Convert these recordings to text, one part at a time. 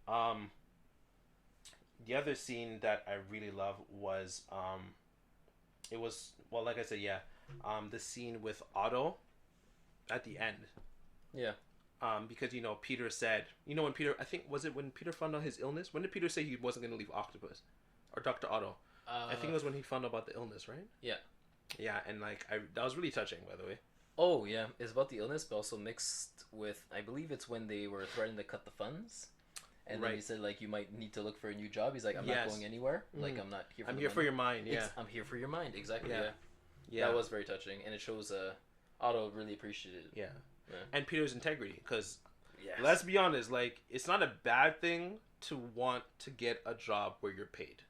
Um, the other scene that I really love was it was well, like I said, yeah, the scene with Otto at the end. Yeah. Because Peter said, when Peter, I think was it when Peter found out his illness? When did Peter say he wasn't gonna leave Octopus or Doctor Otto? I think it was when he found out about the illness, right? Yeah. Yeah, and like that was really touching, by the way. Oh yeah, it's about the illness, but also mixed with I believe it's when they were threatening to cut the funds, and then he Right. said like you might need to look for a new job. He's like I'm not Yes. going anywhere. Like Mhm. I'm not here. For I'm the here for money. your mind. Yeah. I'm here for your mind. Exactly. Yeah. Yeah. Yeah. That was very touching, and it shows Otto really appreciated it. Yeah. Yeah. And Peter's integrity, because Yes. let's be honest, like it's not a bad thing to want to get a job where you're paid.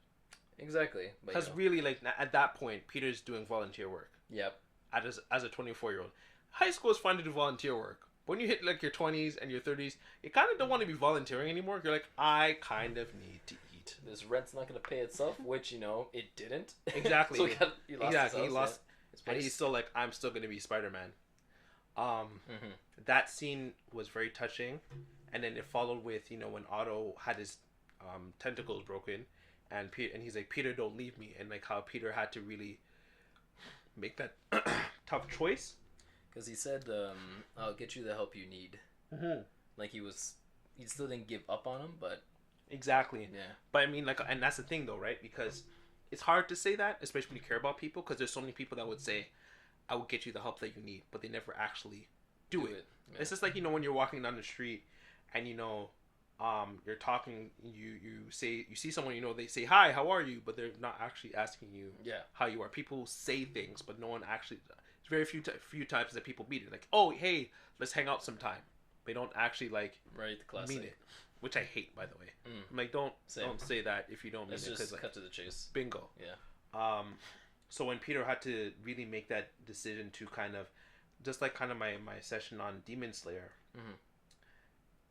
Exactly. Because really, like at that point, Peter's doing volunteer work. Yep. As a 24-year-old, high school is fun to do volunteer work. When you hit like your 20s and your 30s, you kind of don't want to be volunteering anymore. You're like, I kind of need to eat. This rent's not going to pay itself, which it didn't. Exactly. So he lost exactly. his He house, lost, yeah. and he's still like, I'm still gonna be Spider-Man. Mm-hmm. That scene was very touching, and then it followed with when Otto had his tentacles broken, and he's like, Peter, don't leave me, and like how Peter had to really make that tough choice. Because he said, "I'll get you the help you need." Mm-hmm. Like he still didn't give up on him, but Exactly. yeah, But I mean, like, and that's the thing, though, right? Because it's hard to say that, especially when you care about people, because there's so many people that would say, "I will get you the help that you need," but they never actually do it. Yeah. It's just like when you're walking down the street, and you're talking, you see someone, they say, "Hi, how are you?" but they're not actually asking you Yeah. how you are. People say things, but no one actually. It's very few times that people meet it. Like, "Oh, hey, let's hang out sometime." They don't actually like Right, the classic. mean it, which I hate, by the way. Mm. I'm like, don't Same. say that if you don't mean Let's it, just because like cut to the chase. bingo. Yeah. So when Peter had to really make that decision to kind of, just like kind of my session on Demon Slayer, Mm-hmm.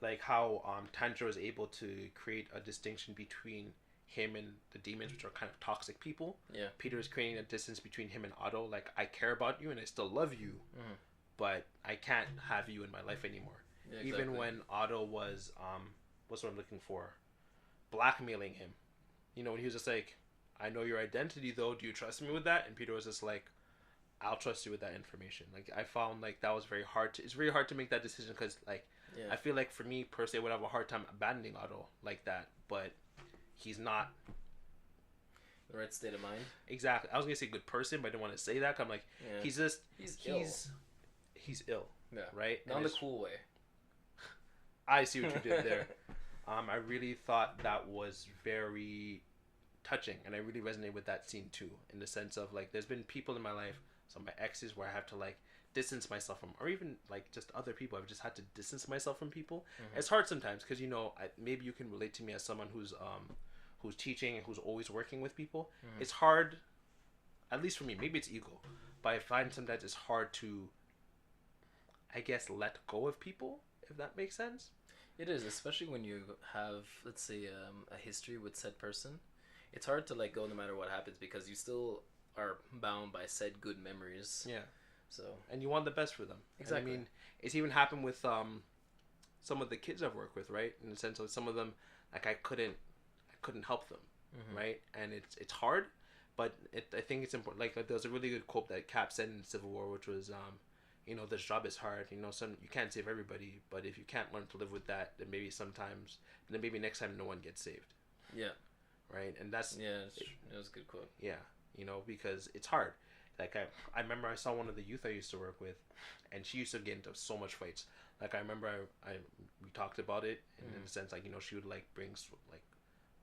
like how Tanjiro is able to create a distinction between him and the demons, which are kind of toxic people. Yeah. Peter is creating a distance between him and Otto. Like, I care about you and I still love you, Mm-hmm. but I can't have you in my life anymore. Yeah, exactly. Even when Otto was what's what I'm looking for, blackmailing him. When he was just like, "I know your identity though, do you trust me with that?" And Peter was just like, "I'll trust you with that information." Like, I found like that was very hard it's very hard to make that decision, because like Yeah. I feel like for me personally, I would have a hard time abandoning Otto like that, but he's not The right state of mind. exactly. I was gonna say good person, but I didn't want to say that. 'Cause I'm like, Yeah. he's just He's he's ill, Yeah. right? Not And in the it's- cool way. I see what you did there. I really thought that was very touching, and I really resonate with that scene too, in the sense of like, there's been people in my life, some of my exes, where I have to like distance myself from, or even like just other people. I've just had to distance myself from people. Mm-hmm. It's hard sometimes, because maybe you can relate to me as someone who's teaching and who's always working with people. Mm-hmm. It's hard, at least for me. Maybe it's ego, but I find sometimes it's hard to, I guess, let go of people, if that makes sense. It is, especially when you have, let's say, a history with said person. It's hard to let go no matter what happens, because you still are bound by said good memories. Yeah. So And you want the best for them. Exactly. And I mean, it's even happened with some of the kids I've worked with, right? In the sense of some of them, like I couldn't help them, Mhm. right? And it's hard, but I think it's important. Like there's a really good quote that Cap said in Civil War, which was, this job is hard. You can't save everybody, but if you can't learn to live with that, then maybe next time no one gets saved, yeah, right? And that's it was a good quote. yeah, because it's hard. Like I remember I saw one of the youth I used to work with, and she used to get into so much fights. Like I remember we talked about it in the sense like she would like bring like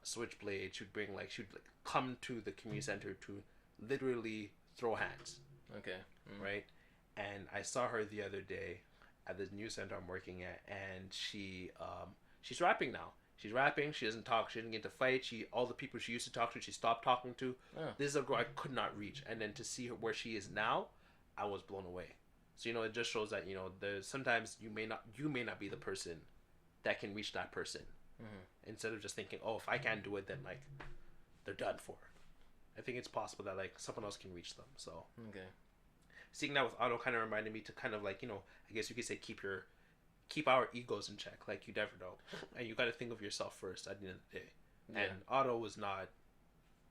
a switchblade. She would come to the community center to literally throw hands, Okay. right? And I saw her the other day at the new center I'm working at, and she's rapping now. She's rapping. She doesn't talk. She didn't get to fight. All the people she used to talk to, she stopped talking to. Oh. This is a girl I could not reach, and then to see her where she is now, I was blown away. So it just shows that there's sometimes you may not be the person that can reach that person. Mm-hmm. Instead of just thinking, oh, if I can't do it, then like they're done for. I think it's possible that like someone else can reach them. So Okay. seeing that with Otto kind of reminded me to kind of like I guess you could say keep keep our egos in check. Like, you never know, and you got to think of yourself first at the end of the day. Yeah. And Otto was not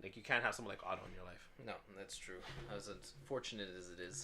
like, you can't have someone like Otto in your life. No, that's true. As unfortunate as it is.